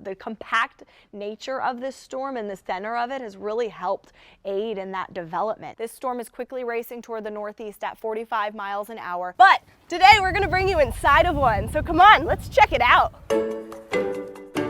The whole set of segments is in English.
the compact nature of this storm and the center of it has really helped aid in that development. This storm is quickly racing toward the northeast at 45 miles an hour. But today we're going to bring you inside of one. So come on, let's check it out.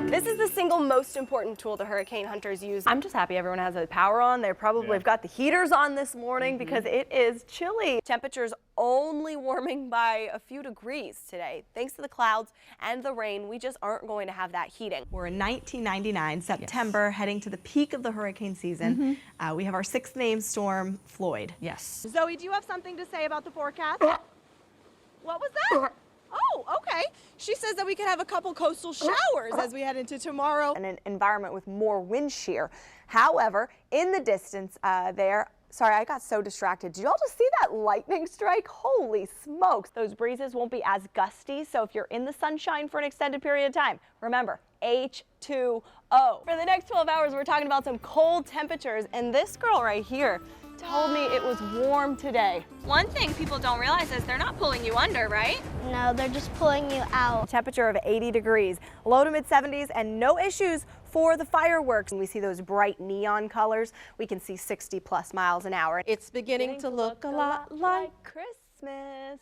This is the single most important tool the hurricane hunters use. I'm just happy everyone has the power on. They probably have got the heaters on this morning because it is chilly. Temperatures only warming by a few degrees today. Thanks to the clouds and the rain, we just aren't going to have that heating. We're in 1999, September, heading to the peak of the hurricane season. We have our 6th named storm, Floyd. Yes. Zoe, do you have something to say about the forecast? What was that? Oh, okay. She says that we could have a couple coastal showers as we head into tomorrow. And an environment with more wind shear. However, in the distance sorry, I got so distracted. Did you all just see that lightning strike? Holy smokes. Those breezes won't be as gusty, so if you're in the sunshine for an extended period of time, remember, H2O. For the next 12 hours, we're talking about some cold temperatures, and this girl right here told me it was warm today. One thing people don't realize is they're not pulling you under, right? No, they're just pulling you out. Temperature of 80 degrees, low to mid 70s, and no issues for the fireworks. And we see those bright neon colors. We can see 60+ miles an hour. It's beginning to look a lot like Christmas.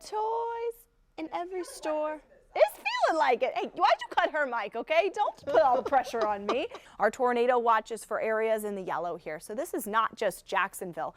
Toys in every store. It's feeling like it. Hey, why'd you cut her mic, okay? Don't put all the pressure on me. Our tornado watch is for areas in the yellow here. So this is not just Jacksonville.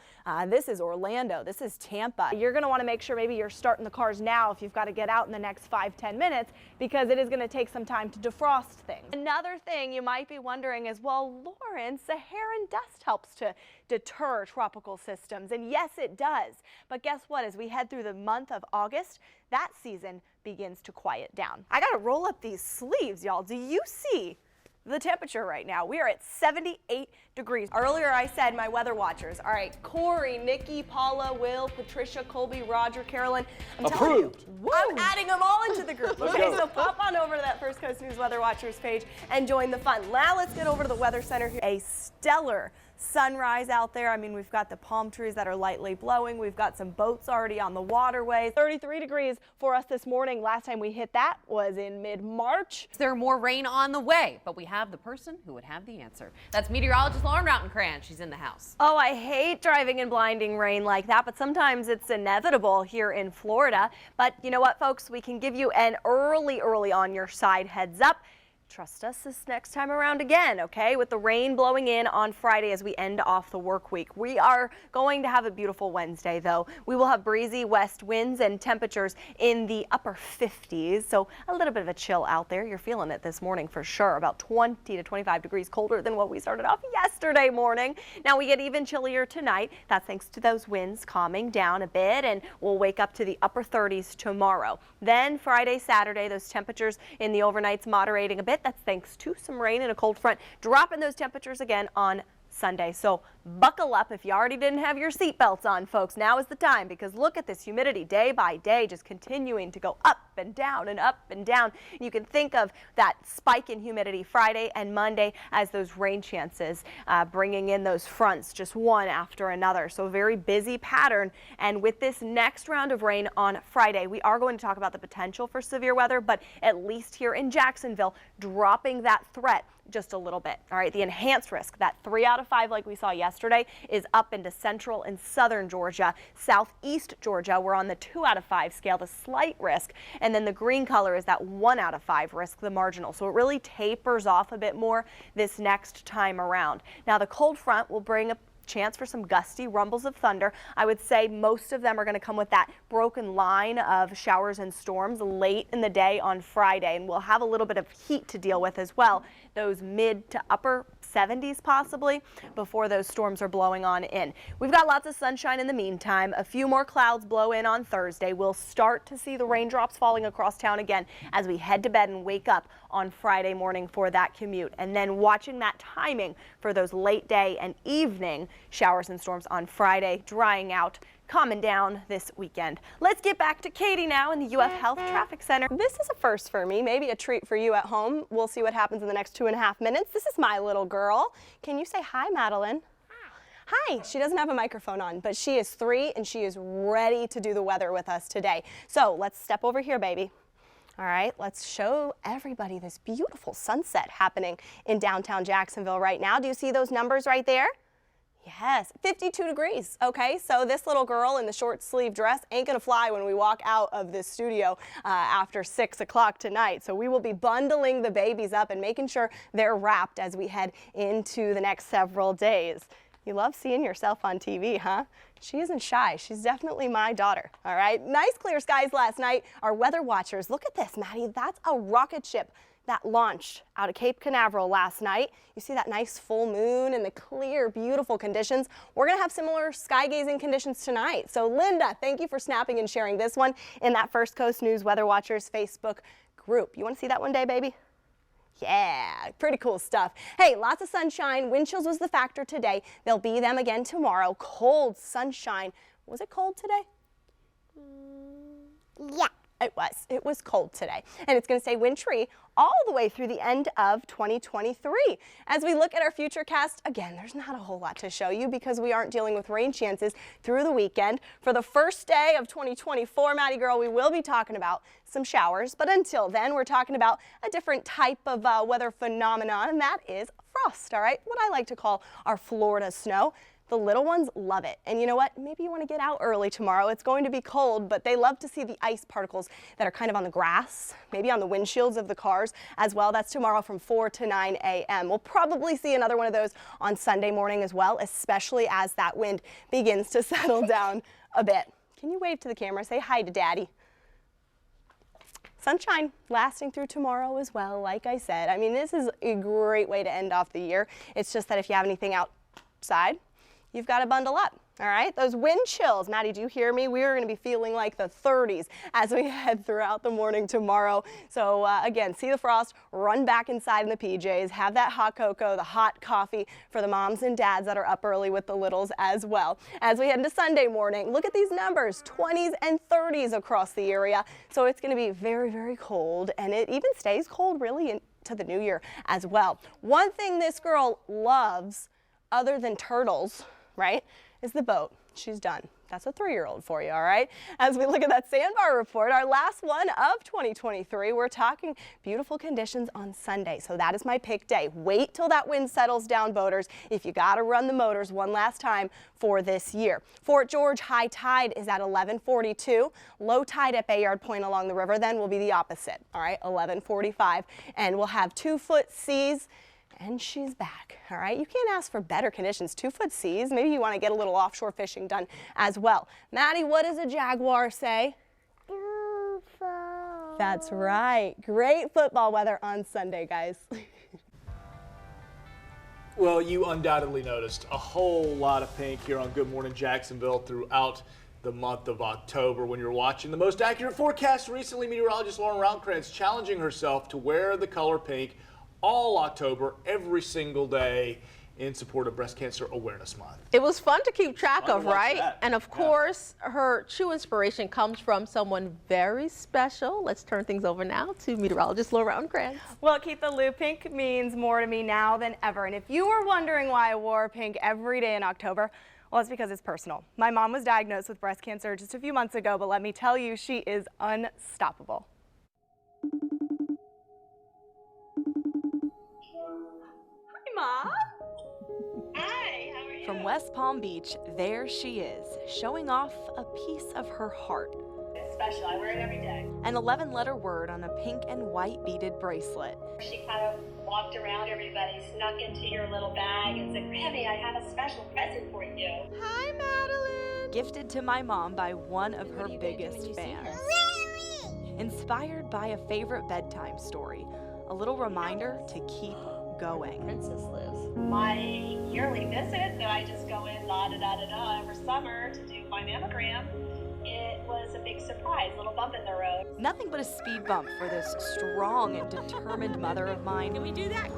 This is Orlando. This is Tampa. You're going to want to make sure maybe you're starting the cars now if you've got to get out in the next 5-10 minutes because it is going to take some time to defrost things. Another thing you might be wondering is, well, Lauren, Saharan dust helps to deter tropical systems. And yes, it does. But guess what? As we head through the month of August, that season begins to quiet down. I gotta roll up these sleeves, y'all. Do you see the temperature right now? We are at 78 degrees. Earlier I said my weather watchers. All right, Corey, Nikki, Paula, Will, Patricia, Colby, Roger, Carolyn. I'm Approved. telling you, I'm adding them all into the group. Okay, so pop on over to that First Coast News Weather Watchers page and join the fun. Now let's get over to the Weather Center here. A stellar sunrise out there. I mean, we've got the palm trees that are lightly blowing. We've got some boats already on the waterways. 33 degrees for us this morning. Last time we hit that was in mid-March. There's more rain on the way, but we have the person who would have the answer. That's meteorologist Lauren Rautenkranz. She's in the house. Oh, I hate driving in blinding rain like that, but sometimes it's inevitable here in Florida. But you know what, folks? We can give you an early on your side heads up. Trust us this next time around again, okay? With the rain blowing in on Friday as we end off the work week. We are going to have a beautiful Wednesday, though. We will have breezy west winds and temperatures in the upper 50s, so a little bit of a chill out there. You're feeling it this morning for sure, about 20 to 25 degrees colder than what we started off yesterday morning. Now we get even chillier tonight. That's thanks to those winds calming down a bit, and we'll wake up to the upper 30s tomorrow. Then Friday, Saturday, those temperatures in the overnights moderating a bit. That's thanks to some rain and a cold front, dropping those temperatures again on Sunday. So buckle up if you already didn't have your seatbelts on, folks. Now is the time, because look at this humidity day by day just continuing to go up and down and up and down. You can think of that spike in humidity Friday and Monday as those rain chances, bringing in those fronts just one after another. So a very busy pattern. And with this next round of rain on Friday, we are going to talk about the potential for severe weather, but at least here in Jacksonville, dropping that threat just a little bit. All right, the enhanced risk, that 3 out of 5 like we saw yesterday, is up into central and southern Georgia. Southeast Georgia, we're on the 2 out of 5 scale, the slight risk. And then the green color is that 1 out of 5 risk, the marginal. So it really tapers off a bit more this next time around. Now the cold front will bring a chance for some gusty rumbles of thunder. I would say most of them are going to come with that broken line of showers and storms late in the day on Friday, and we'll have a little bit of heat to deal with as well. Those mid to upper 70s possibly before those storms are blowing on in. We've got lots of sunshine in the meantime. A few more clouds blow in on Thursday. We'll start to see the raindrops falling across town again as we head to bed and wake up on Friday morning for that commute. And then watching that timing for those late day and evening showers and storms on Friday, drying out, calming down this weekend. Let's get back to Katie now in the UF Health Traffic Center. This is a first for me, maybe a treat for you at home. We'll see what happens in the next 2.5 minutes. This is my little girl. Can you say hi, Madeline? Hi. She doesn't have a microphone on, but she is 3 and she is ready to do the weather with us today. So let's step over here, baby. All right, let's show everybody this beautiful sunset happening in downtown Jacksonville right now. Do you see those numbers right there? Yes, 52 degrees, okay? So this little girl in the short sleeve dress ain't gonna fly when we walk out of this studio after 6 o'clock tonight. So we will be bundling the babies up and making sure they're wrapped as we head into the next several days. You love seeing yourself on TV, huh? She isn't shy. She's definitely my daughter, all right? Nice clear skies last night. Our weather watchers, look at this, Maddie. That's a rocket ship that launched out of Cape Canaveral last night. You see that nice full moon and the clear, beautiful conditions. We're gonna have similar sky gazing conditions tonight. So Linda, thank you for snapping and sharing this one in that First Coast News Weather Watchers Facebook group. You wanna see that one day, baby? Yeah, pretty cool stuff. Hey, lots of sunshine. Wind chills was the factor today. There'll be them again tomorrow. Cold sunshine. Was it cold today? Yeah. It was cold today, and it's going to stay wintry all the way through the end of 2023. As we look at our future cast, again, there's not a whole lot to show you because we aren't dealing with rain chances through the weekend. For the first day of 2024, Maddie Girl, we will be talking about some showers, but until then, we're talking about a different type of weather phenomenon, and that is frost, all right? What I like to call our Florida snow. The little ones love it. And you know what? Maybe you want to get out early tomorrow. It's going to be cold, but they love to see the ice particles that are kind of on the grass, maybe on the windshields of the cars as well. That's tomorrow from 4 to 9 a.m. We'll probably see another one of those on Sunday morning as well, especially as that wind begins to settle down a bit. Can you wave to the camera? Say hi to Daddy. Sunshine lasting through tomorrow as well, like I said. I mean, this is a great way to end off the year. It's just that if you have anything outside, you've got to bundle up, all right? Those wind chills, Maddie, do you hear me? We are going to be feeling like the 30s as we head throughout the morning tomorrow. So again, see the frost, run back inside in the PJs, have that hot cocoa, the hot coffee for the moms and dads that are up early with the littles as well. As we head into Sunday morning, look at these numbers, 20s and 30s across the area. So it's going to be very, very cold, and it even stays cold really into the new year as well. One thing this girl loves, other than turtles, right, is the boat. She's done. That's a 3-year-old for you, all right? As we look at that sandbar report, our last one of 2023, we're talking beautiful conditions on Sunday. So that is my pick day. Wait till that wind settles down, boaters, if you got to run the motors one last time for this year. Fort George high tide is at 11:42. Low tide at Bayard Point along the river then will be the opposite, all right, 11:45. And we'll have 2-foot seas. And she's back, all right? You can't ask for better conditions. 2-foot seas. Maybe you want to get a little offshore fishing done as well. Maddie, what does a jaguar say? Beautiful. That's right. Great football weather on Sunday, guys. Well, you undoubtedly noticed a whole lot of pink here on Good Morning Jacksonville throughout the month of October. When you're watching the most accurate forecast recently, meteorologist Lauren Rautenkranz challenging herself to wear the color pink all October, every single day, in support of Breast Cancer Awareness Month. It was fun to keep track of, right? that. And of course, her true inspiration comes from someone very special. Let's turn things over now to meteorologist Lauren Rautenkranz. Well, Keith, the Lou, pink means more to me now than ever. And if you were wondering why I wore pink every day in October, well, it's because it's personal. My mom was diagnosed with breast cancer just a few months ago, but let me tell you, she is unstoppable. Mom? Hi, how are you? From West Palm Beach, there she is, showing off a piece of her heart. It's special. I wear it every day. An 11-letter word on a pink and white beaded bracelet. She kind of walked around everybody, snuck into your little bag and said, Grammy, I have a special present for you. Hi, Madeline. Gifted to my mom by one of her biggest fans. Inspired by a favorite bedtime story, a little reminder to keep going. Princess lives. My yearly visit that I just go in every summer to do my mammogram, it was a big surprise, little bump in the road. Nothing but a speed bump for this strong and determined mother of mine. Can we do that?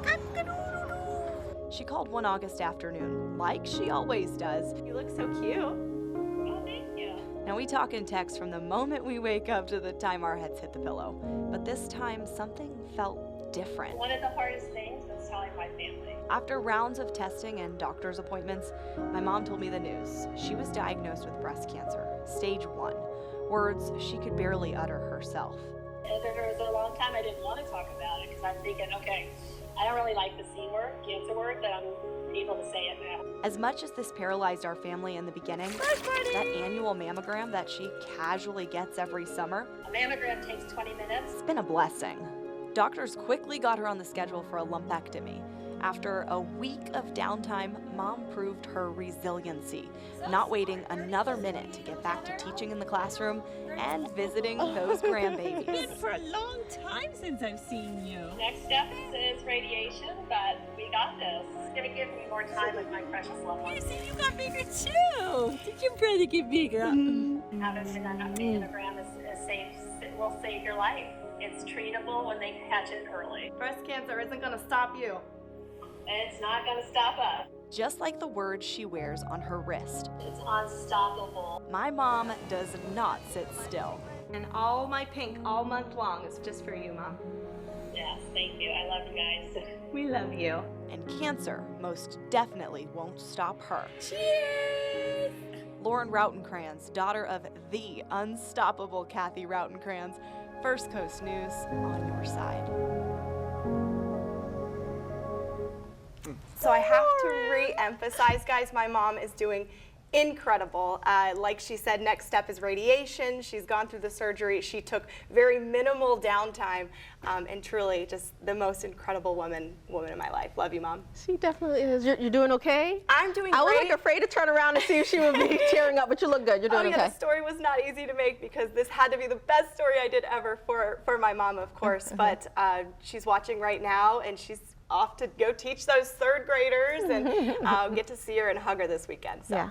She called one August afternoon, like she always does. You look so cute. Oh, thank you. Now we talk in text from the moment we wake up to the time our heads hit the pillow. But this time something felt different. One of the hardest things was telling my family. After rounds of testing and doctor's appointments, my mom told me the news. She was diagnosed with breast cancer, stage 1. Words she could barely utter herself. And there was a long time I didn't want to talk about it because I'm thinking, okay, I don't really like the C word, cancer word, but I'm able to say it now. As much as this paralyzed our family in the beginning, that annual mammogram that she casually gets every summer, A mammogram takes 20 minutes. it's been a blessing. Doctors quickly got her on the schedule for a lumpectomy. After a week of downtime, Mom proved her resiliency, not waiting another minute to get back to teaching in the classroom and visiting those grandbabies. It's been for a long time since I've seen you. Next step is radiation, but we got this. It's going to give me more time with my precious loved I ones. see you got bigger too. Did your brother get bigger? Having a mammogram is safe, it will save your life. It's treatable when they catch it early. Breast cancer isn't going to stop you. It's not going to stop us. Just like the word she wears on her wrist, It's unstoppable. my mom does not sit still. And all my pink all month long is just for you, Mom. Yes, thank you. I love you guys. We love you. And cancer most definitely won't stop her. Cheers! Lauren Rautenkranz, daughter of the unstoppable Kathy Rautenkranz, First Coast News, on your side. So I have to re-emphasize, guys, my mom is doing incredible. Like she said, next step is radiation. She's gone through the surgery. She took very minimal downtime, and truly just the most incredible woman in my life. Love you, Mom. She definitely is. You're doing okay? I'm doing I was great. like afraid to turn around and see if she would be tearing up, but you look good. You're doing Oh yeah, okay. the story was not easy to make because this had to be the best story I did ever for my mom, of course. But she's watching right now, and she's off to go teach those third graders and get to see her and hug her this weekend. So. Yeah.